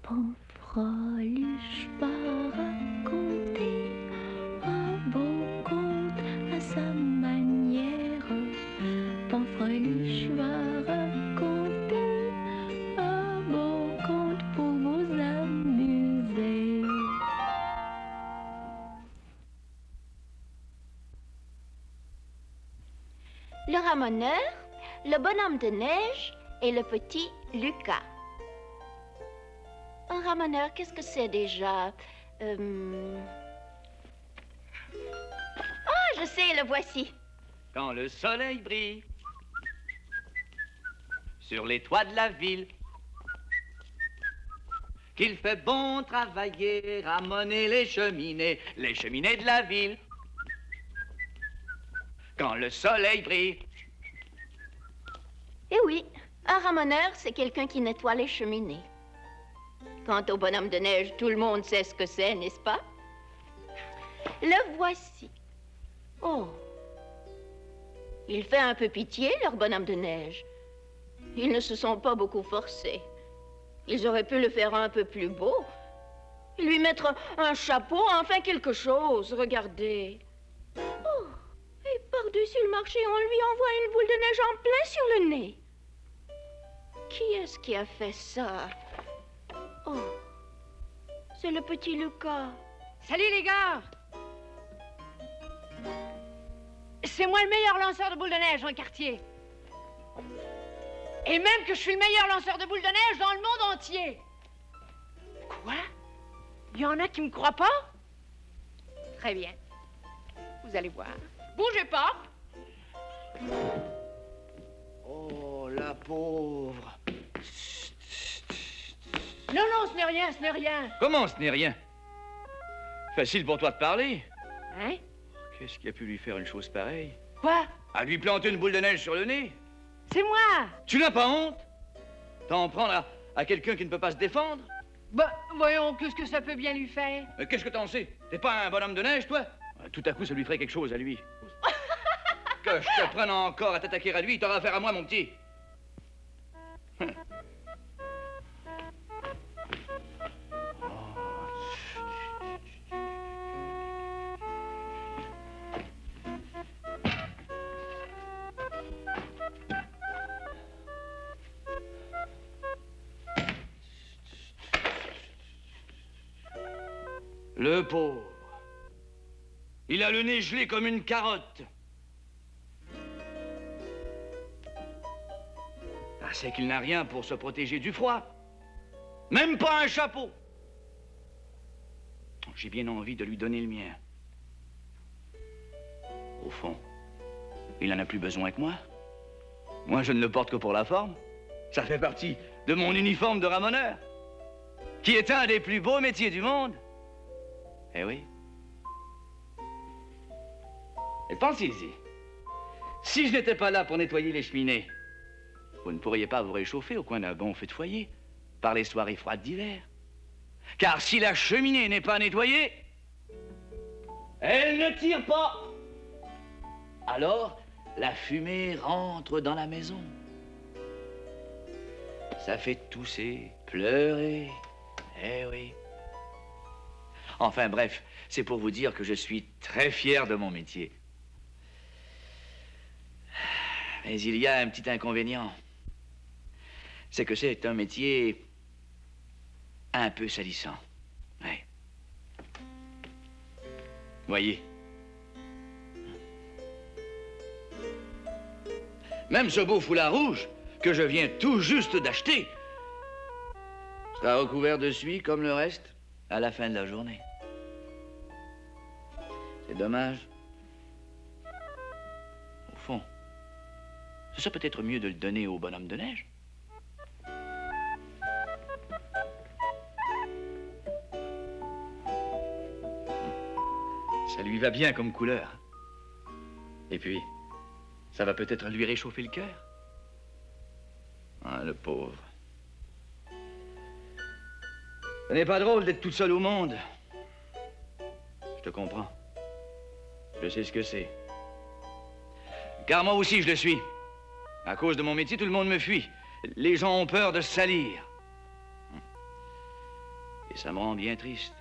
Fanfreluche va raconter un beau conte à sa manière. Fanfreluche va raconter un beau conte pour vous amuser. Le ramoneur, le bonhomme de neige et le petit Lucas. Un ramoneur, qu'est-ce que c'est déjà? Ah, je sais, le voici. Quand le soleil brille sur les toits de la ville, qu'il fait bon travailler, ramoner les cheminées de la ville. Quand le soleil brille. Eh oui, un ramoneur, c'est quelqu'un qui nettoie les cheminées. Quant au bonhomme de neige, tout le monde sait ce que c'est, n'est-ce pas? Le voici. Oh, il fait un peu pitié, leur bonhomme de neige. Ils ne se sont pas beaucoup forcés. Ils auraient pu le faire un peu plus beau. Lui mettre un chapeau, enfin quelque chose, regardez. Oh, et par-dessus le marché, on lui envoie une boule de neige en plein sur le nez. Qui est-ce qui a fait ça? Oh, c'est le petit Lucas. Salut les gars! C'est moi le meilleur lanceur de boules de neige dans le quartier. Et même que je suis le meilleur lanceur de boules de neige dans le monde entier. Quoi? Il y en a qui me croient pas? Très bien. Vous allez voir. Bougez pas. Oh, la pauvre. Non, non, ce n'est rien, ce n'est rien. Comment ce n'est rien? Facile pour toi de parler. Hein? Qu'est-ce qui a pu lui faire une chose pareille? Quoi? À lui planter une boule de neige sur le nez? C'est moi. Tu n'as pas honte? T'en prendre à quelqu'un qui ne peut pas se défendre? Bah, voyons, qu'est-ce que ça peut bien lui faire? Mais qu'est-ce que t'en sais? T'es pas un bonhomme de neige, toi? Tout à coup, ça lui ferait quelque chose à lui. Que je te prenne encore à t'attaquer à lui, t'auras affaire à moi, mon petit. Le pauvre. Il a le nez gelé comme une carotte. Ah, c'est qu'il n'a rien pour se protéger du froid. Même pas un chapeau. J'ai bien envie de lui donner le mien. Au fond, il n'en a plus besoin que moi. Moi, je ne le porte que pour la forme. Ça fait partie de mon uniforme de ramoneur, qui est un des plus beaux métiers du monde. Eh oui. Et pensez-y. Si je n'étais pas là pour nettoyer les cheminées, vous ne pourriez pas vous réchauffer au coin d'un bon feu de foyer par les soirées froides d'hiver. Car si la cheminée n'est pas nettoyée, elle ne tire pas. Alors, la fumée rentre dans la maison. Ça fait tousser, pleurer. Eh oui. Enfin bref, c'est pour vous dire que je suis très fier de mon métier. Mais il y a un petit inconvénient. C'est que c'est un métier un peu salissant. Ouais. Voyez. Même ce beau foulard rouge que je viens tout juste d'acheter sera recouvert de suie comme le reste à la fin de la journée. C'est dommage. Au fond, ce serait peut-être mieux de le donner au bonhomme de neige. Ça lui va bien comme couleur. Et puis, ça va peut-être lui réchauffer le cœur. Ah, le pauvre. Ce n'est pas drôle d'être toute seule au monde. Je te comprends. Je sais ce que c'est. Car moi aussi, je le suis. À cause de mon métier, tout le monde me fuit. Les gens ont peur de se salir. Et ça me rend bien triste.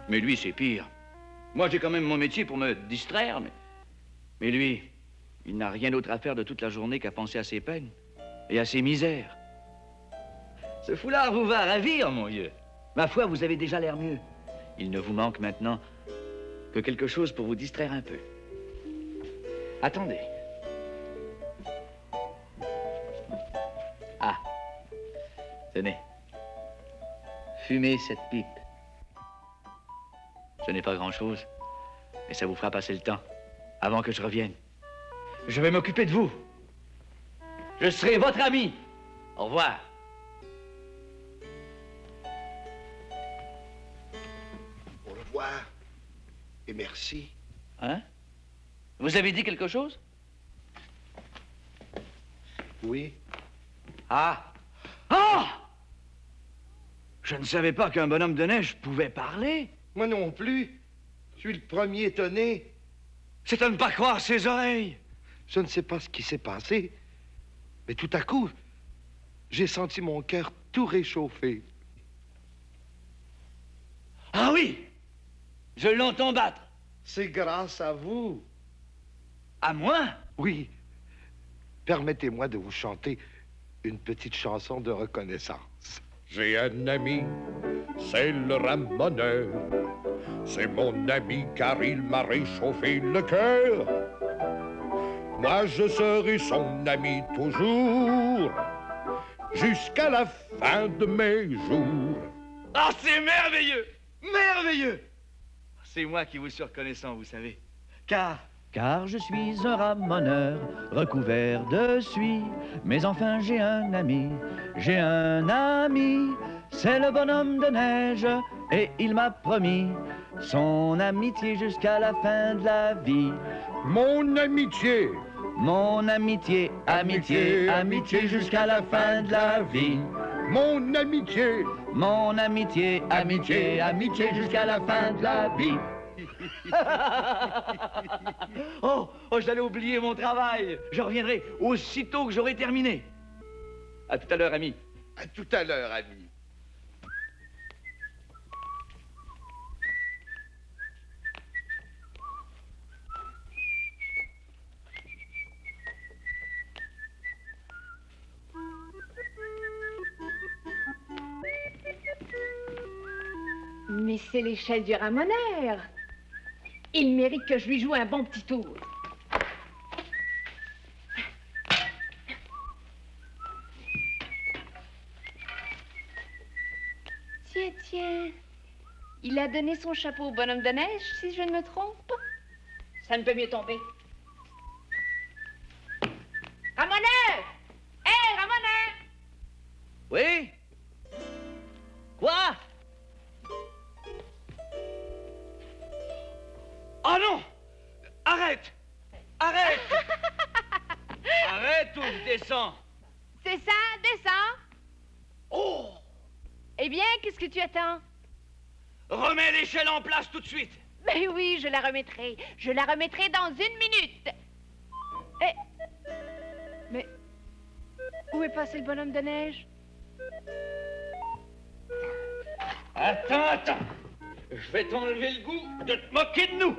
Mais lui, c'est pire. Moi, j'ai quand même mon métier pour me distraire, mais lui, il n'a rien d'autre à faire de toute la journée qu'à penser à ses peines et à ses misères. Ce foulard vous va ravir, mon vieux. Ma foi, vous avez déjà l'air mieux. Il ne vous manque maintenant que quelque chose pour vous distraire un peu. Attendez. Ah. Tenez. Fumez cette pipe. Ce n'est pas grand-chose, mais ça vous fera passer le temps, avant que je revienne. Je vais m'occuper de vous. Je serai votre ami. Au revoir. Au revoir. Et merci. Hein? Vous avez dit quelque chose? Oui. Ah! Ah! Je ne savais pas qu'un bonhomme de neige pouvait parler. Moi non plus. Je suis le premier étonné. C'est à ne pas croire ses oreilles. Je ne sais pas ce qui s'est passé, mais tout à coup, j'ai senti mon cœur tout réchauffé. Ah oui! Je l'entends battre. C'est grâce à vous. À moi? Oui. Permettez-moi de vous chanter une petite chanson de reconnaissance. J'ai un ami, c'est le ramoneur. C'est mon ami car il m'a réchauffé le cœur. Moi je serai son ami toujours, jusqu'à la fin de mes jours. Ah, c'est merveilleux! Merveilleux! C'est moi qui vous suis reconnaissant, vous savez. Car je suis un ramoneur, recouvert de suie. Mais enfin j'ai un ami, c'est le bonhomme de neige, et il m'a promis son amitié jusqu'à la fin de la vie. Mon amitié, amitié jusqu'à la fin de la vie. mon amitié, amitié jusqu'à la fin de la vie. Oh, j'allais oublier mon travail. Je reviendrai aussitôt que j'aurai terminé. À tout à l'heure, ami. À tout à l'heure, ami. Mais c'est l'échelle du ramoneur. Il mérite que je lui joue un bon petit tour. Tiens. Il a donné son chapeau au bonhomme de neige, si je ne me trompe. Ça ne peut mieux tomber. Ramoneur! Hé, ramoneur! Oui? Quoi? Oh non! Arrête! Arrête! Arrête ou je descends! C'est ça, descends. Oh! Eh bien, qu'est-ce que tu attends? Remets l'échelle en place tout de suite! Mais oui, je la remettrai. Je la remettrai dans 1 minute. Mais où est passé le bonhomme de neige? Attends! Je vais t'enlever le goût de te moquer de nous!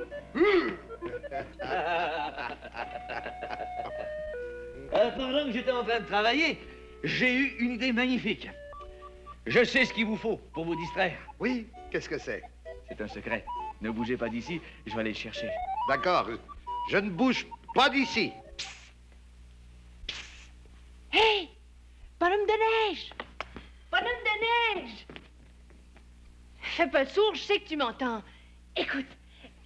Pendant que j'étais en train de travailler, j'ai eu une idée magnifique. Je sais ce qu'il vous faut pour vous distraire. Oui, qu'est-ce que c'est? C'est un secret. Ne bougez pas d'ici, je vais aller le chercher. D'accord, je ne bouge pas d'ici. Hé! Bonhomme de neige! Bonhomme de neige! Fais pas le sourd, je sais que tu m'entends. Écoute,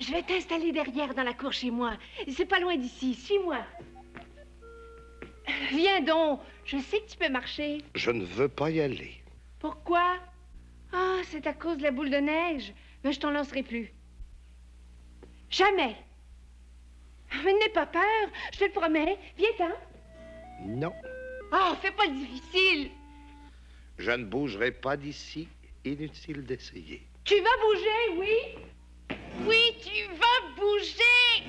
je vais t'installer derrière dans la cour chez moi. C'est pas loin d'ici, suis-moi. Viens donc, je sais que tu peux marcher. Je ne veux pas y aller. Pourquoi? Ah, c'est à cause de la boule de neige. Mais je t'en lancerai plus. Jamais. Mais n'aie pas peur, je te le promets. Viens-t'en. Non, Oh, fais pas le difficile. je ne bougerai pas d'ici. Inutile d'essayer. Tu vas bouger, oui? Oui, tu vas bouger.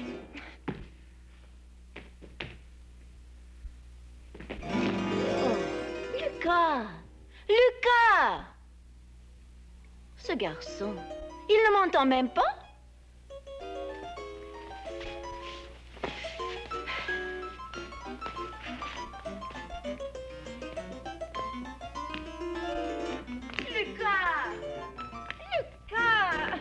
Lucas, Lucas! Ce garçon, il ne m'entend même pas. Lucas! Lucas!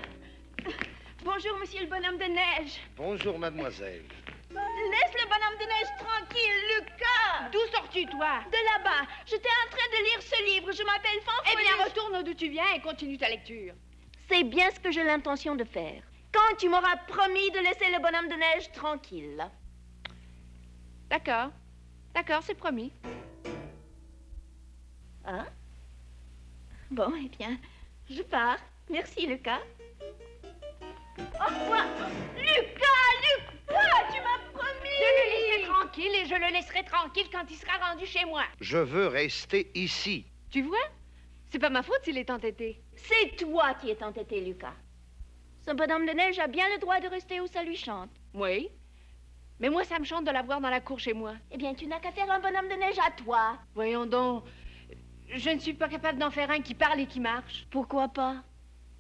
Bonjour, monsieur le bonhomme de neige. Bonjour, mademoiselle. Laisse le bonhomme de neige tranquille, Lucas! D'où sors-tu, toi? De là-bas. J'étais en train de lire ce livre. Je m'appelle Eh Fanfreluche. bien, retourne d'où tu viens et continue ta lecture. C'est bien ce que j'ai l'intention de faire. Quand tu m'auras promis de laisser le bonhomme de neige tranquille. D'accord. D'accord, c'est promis. Hein? Bon, eh bien, je pars. Merci, Lucas. Au revoir. Lucas, tu m'as promis. Je le laisserai tranquille et je le laisserai tranquille quand il sera rendu chez moi. Je veux rester ici. Tu vois? C'est pas ma faute s'il est entêté. C'est toi qui es entêté, Lucas. Ce bonhomme de neige a bien le droit de rester où ça lui chante. Oui. Mais moi, ça me chante de l'avoir dans la cour chez moi. Eh bien, tu n'as qu'à faire un bonhomme de neige à toi. Voyons donc. Je ne suis pas capable d'en faire un qui parle et qui marche. Pourquoi pas?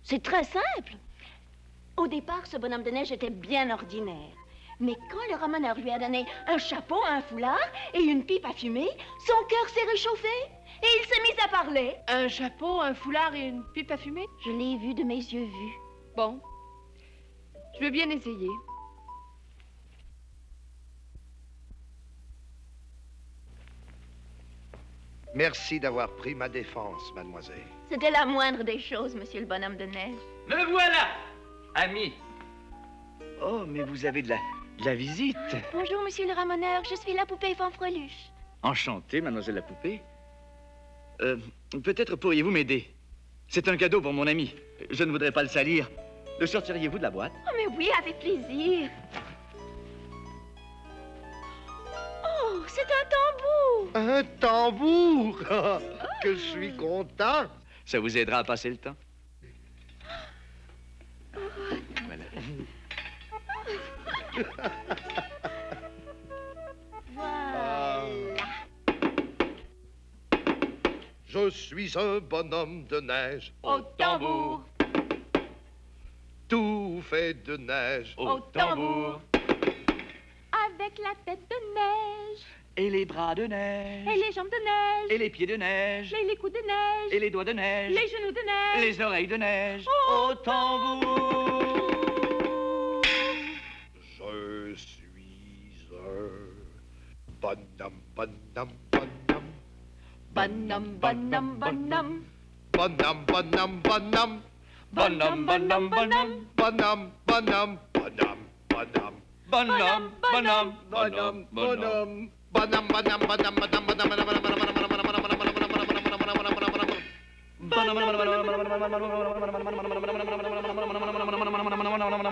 C'est très simple. Au départ, ce bonhomme de neige était bien ordinaire. Mais quand le ramoneur lui a donné un chapeau, un foulard et une pipe à fumer, son cœur s'est réchauffé et il s'est mis à parler. Un chapeau, un foulard et une pipe à fumer? Je l'ai vu de mes yeux vus. Bon. Je veux bien essayer. Merci d'avoir pris ma défense, mademoiselle. C'était la moindre des choses, monsieur le bonhomme de neige. Me voilà, ami. Oh, mais vous avez de la visite. Bonjour, monsieur le ramoneur. Je suis la poupée Fanfreluche. Enchanté, mademoiselle la poupée. Peut-être pourriez-vous m'aider. C'est un cadeau pour mon ami. Je ne voudrais pas le salir. Le sortiriez-vous de la boîte? Oh, mais oui, avec plaisir. Oh, c'est un tambour. Un tambour! Que je suis content! Ça vous aidera à passer le temps. Voilà. Voilà. Je suis un bonhomme de neige, Au tambour. tout fait de neige. Au tambour. Avec la tête de neige, Et les bras de neige. et les jambes de neige, Et les pieds de neige. et les coups de neige, Et les doigts de neige. les genoux de neige. Les oreilles de neige. Au tambour. Je suis un bonhomme, bonhomme, bonhomme. Bonhomme, bonhomme, bonhomme, Bonhomme, bonhomme, bonhomme. Bonhomme, bonhomme, bonhomme. Bonhomme, bonhomme, bonhomme, bonhomme. Bonhomme, bonhomme, Bonhomme, bonhomme, bonhomme. bonhomme. Bonhomme, bonhomme, bonhomme,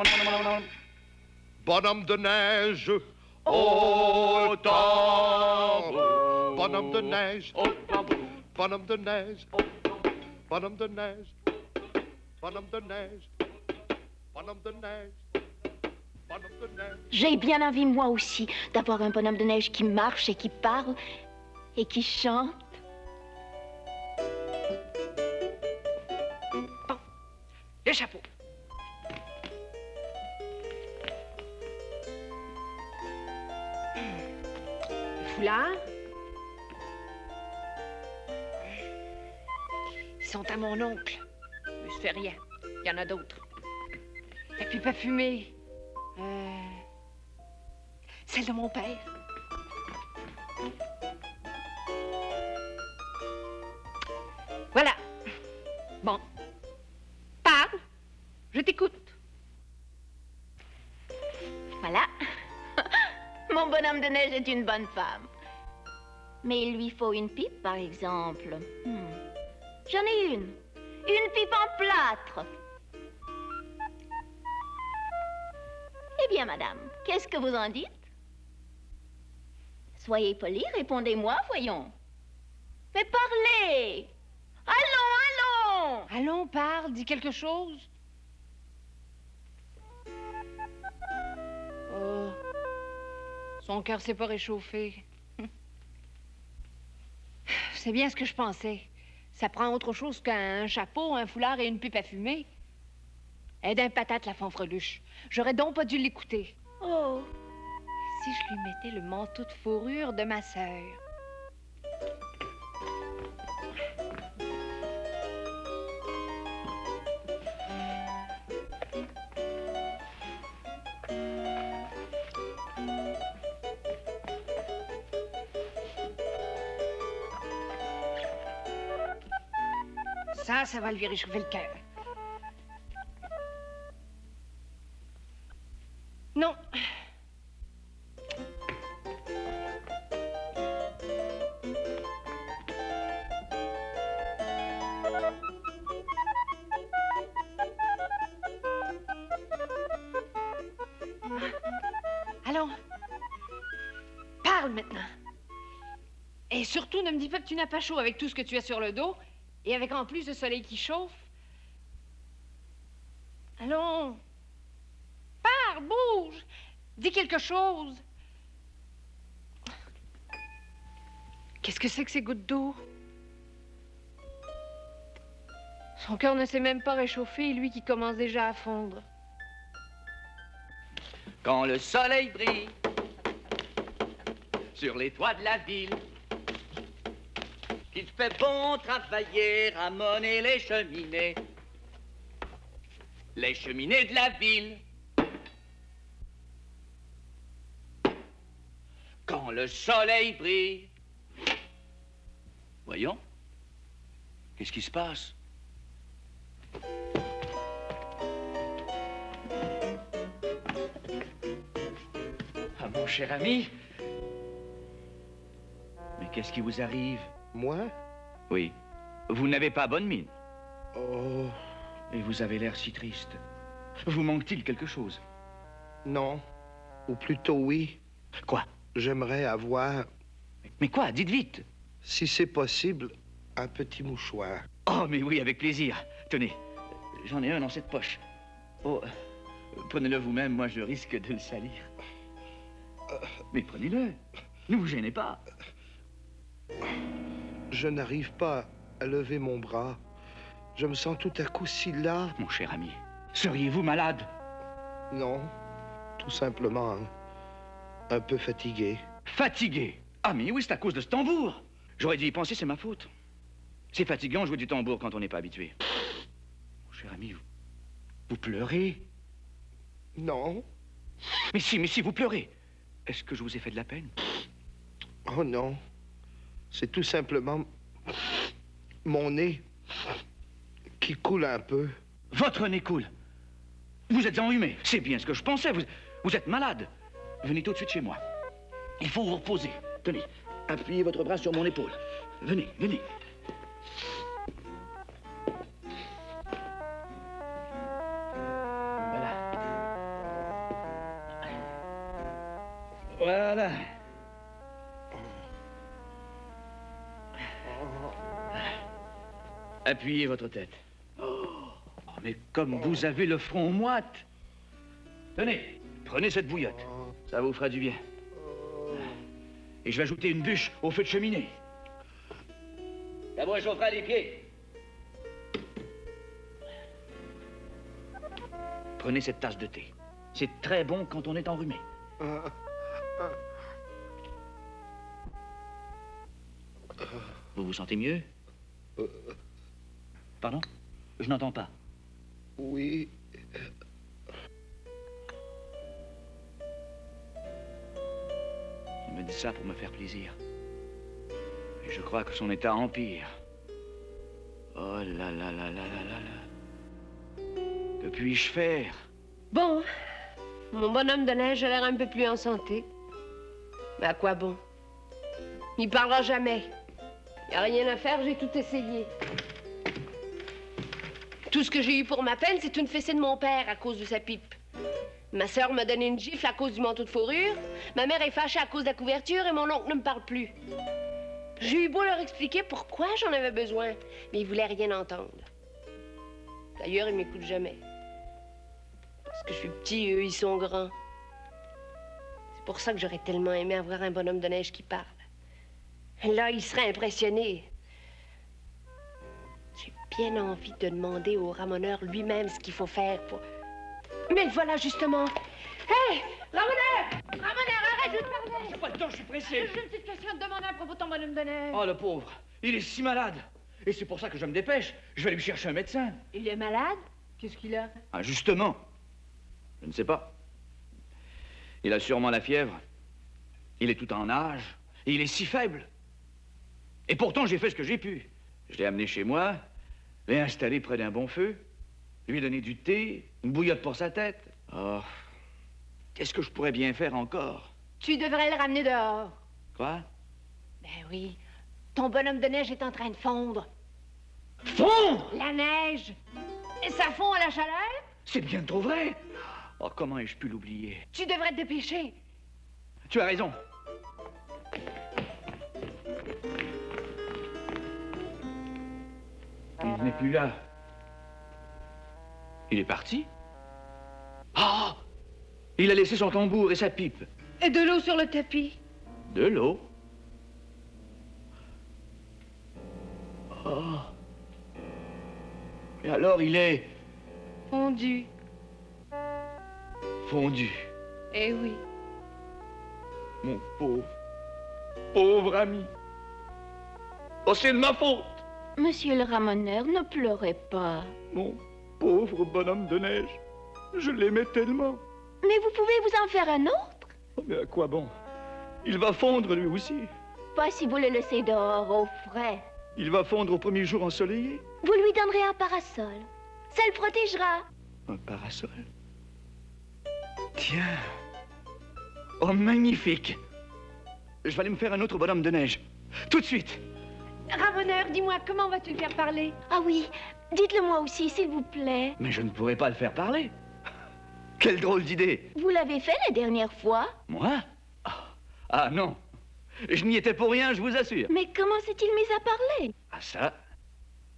bonhomme, bonhomme de neige. Au tambour. Bonhomme de neige. Au tambour. Bonhomme de neige. Bonhomme de neige. Bonhomme de neige. Bonhomme de neige. Bonhomme de neige. J'ai bien envie, moi aussi, d'avoir un bonhomme de neige qui marche et qui parle et qui chante. Bon. Le chapeau. Le foulard. Ils sont à mon oncle. Mais je fais rien. Il y en a d'autres. La pipe à fumer. Celle de mon père. Voilà. Bon. Parle. Je t'écoute. Voilà. Mon bonhomme de neige est une bonne femme. Mais il lui faut une pipe, par exemple. J'en ai une. Une pipe en plâtre. Eh bien, madame, qu'est-ce que vous en dites? Soyez polie, répondez-moi, voyons. Mais parlez! Allons, allons! Allons, parle, dis quelque chose. Oh. Son cœur s'est pas réchauffé. C'est bien ce que je pensais. Ça prend autre chose qu'un chapeau, un foulard et une pipe à fumer. Aide un patate, la fanfreluche. J'aurais donc pas dû l'écouter. Oh, Si je lui mettais le manteau de fourrure de ma sœur. Ça va lui réchauffer le cœur. Non. Allons. Parle maintenant. Et surtout, ne me dis pas que tu n'as pas chaud avec tout ce que tu as sur le dos. Et avec en plus le soleil qui chauffe. Allons. Parle, bouge. Dis quelque chose. Qu'est-ce que c'est que ces gouttes d'eau? Son cœur ne s'est même pas réchauffé, et lui qui commence déjà à fondre. Quand le soleil brille sur les toits de la ville, qu'il fait bon travailler à monner les cheminées de la ville. Quand le soleil brille. Voyons, qu'est-ce qui se passe? Ah, mon cher ami. Mais qu'est-ce qui vous arrive? Moi? Oui. Vous n'avez pas bonne mine. Oh, Et vous avez l'air si triste. Vous manque-t-il quelque chose? non. Ou plutôt oui. Quoi? J'aimerais avoir, Mais quoi? Dites vite. si c'est possible, un petit mouchoir. Oh, mais oui, avec plaisir. Tenez, j'en ai un dans cette poche. Oh, prenez-le vous-même, moi je risque de le salir. Mais prenez-le. Ne vous gênez pas. Je n'arrive pas à lever mon bras. Je me sens tout à coup si las. Mon cher ami, seriez-vous malade? Non, tout simplement un peu fatigué. Fatigué? Ah, mais oui, c'est à cause de ce tambour. J'aurais dû y penser, c'est ma faute. C'est fatigant jouer du tambour quand on n'est pas habitué. Mon cher ami, vous pleurez? Non. Mais si, vous pleurez. Est-ce que je vous ai fait de la peine? Oh non. C'est tout simplement mon nez qui coule un peu. Votre nez coule. Vous êtes enrhumé. C'est bien ce que je pensais. Vous êtes malade. Venez tout de suite chez moi. Il faut vous reposer. Tenez, appuyez votre bras sur mon épaule. Venez, venez. Voilà. Voilà. Appuyez votre tête. Oh, mais comme vous avez le front moite. Tenez, prenez cette bouillotte. Ça vous fera du bien. Et je vais ajouter une bûche au feu de cheminée. Ça vous réchauffera les pieds. Prenez cette tasse de thé. C'est très bon quand on est enrhumé. Vous vous sentez mieux? Pardon? Je n'entends pas. Oui. Il me dit ça pour me faire plaisir. Et je crois que son état empire. Oh là là là là là là là. Que puis-je faire? Bon, mon bonhomme de neige a l'air un peu plus en santé. Mais à quoi bon? Il parlera jamais. Il n'y a rien à faire, j'ai tout essayé. Tout ce que j'ai eu pour ma peine, c'est une fessée de mon père à cause de sa pipe. Ma sœur m'a donné une gifle à cause du manteau de fourrure. Ma mère est fâchée à cause de la couverture et mon oncle ne me parle plus. J'ai eu beau leur expliquer pourquoi j'en avais besoin, mais ils voulaient rien entendre. D'ailleurs, ils m'écoutent jamais. Parce que je suis petit et eux, ils sont grands. C'est pour ça que j'aurais tellement aimé avoir un bonhomme de neige qui parle. Là, il serait impressionné. bien envie de demander au ramoneur lui-même ce qu'il faut faire pour... Mais le voilà, justement. Hé, ramoneur! Ramoneur, arrête de te parler! J'ai pas le temps, je suis pressé. J'ai une petite question à te demander à propos de ton bonhomme de neige. Oh, le pauvre. Il est si malade. Et c'est pour ça que je me dépêche. Je vais aller lui chercher un médecin. Il est malade? Qu'est-ce qu'il a? Ah, justement. Je ne sais pas. Il a sûrement la fièvre. Il est tout en âge. Et il est si faible. Et pourtant, j'ai fait ce que j'ai pu. Je l'ai amené chez moi, l'ai installé près d'un bon feu, lui ai donné du thé, une bouillotte pour sa tête. Oh, qu'est-ce que je pourrais bien faire encore? Tu devrais le ramener dehors. Quoi? Ben oui. Ton bonhomme de neige est en train de fondre. Fondre! La neige! Et ça fond à la chaleur? C'est bien trop vrai. Oh, comment ai-je pu l'oublier? Tu devrais te dépêcher. Tu as raison. Il n'est plus là. Il est parti? Ah! Il a laissé son tambour et sa pipe. Et de l'eau sur le tapis. De l'eau? Oh. Et alors il est Fondu. fondu. Eh oui. Mon pauvre, pauvre ami. Oh, c'est de ma faute. Monsieur le ramoneur, ne pleurez pas. Mon pauvre bonhomme de neige. Je l'aimais tellement. Mais vous pouvez vous en faire un autre? Oh, mais à quoi bon? Il va fondre lui aussi. Pas si vous le laissez dehors au frais. Il va fondre au premier jour ensoleillé. Vous lui donnerez un parasol. Ça le protégera. Un parasol? Tiens. Oh, magnifique. Je vais aller me faire un autre bonhomme de neige. Tout de suite. Ramoneur, dis-moi, comment vas-tu le faire parler? Ah oui, dites-le moi aussi, s'il vous plaît. Mais je ne pourrai pas le faire parler. Quelle drôle d'idée. Vous l'avez fait la dernière fois. Moi? Ah non. Je n'y étais pour rien, je vous assure. Mais comment s'est-il mis à parler? Ah ça,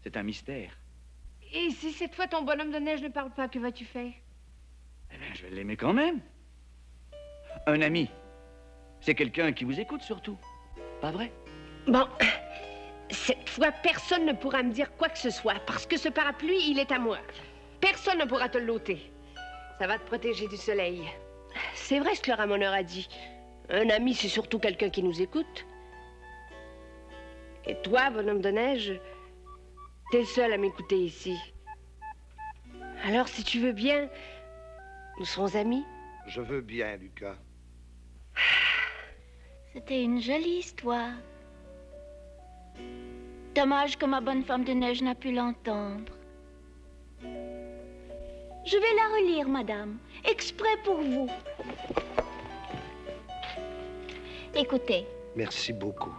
c'est un mystère. Et si cette fois ton bonhomme de neige ne parle pas, que vas-tu faire? Eh bien, je vais l'aimer quand même. Un ami, c'est quelqu'un qui vous écoute surtout. Pas vrai? Bon, cette fois, personne ne pourra me dire quoi que ce soit, parce que ce parapluie, il est à moi. Personne ne pourra te l'ôter. Ça va te protéger du soleil. C'est vrai ce que le ramoneur a dit. Un ami, c'est surtout quelqu'un qui nous écoute. Et toi, bonhomme de neige, t'es le seul à m'écouter ici. Alors, si tu veux bien, nous serons amis. Je veux bien, Lucas. C'était une jolie histoire. Dommage que ma bonne femme de neige n'a pu l'entendre. Je vais la relire, madame, exprès pour vous. Écoutez. Merci beaucoup.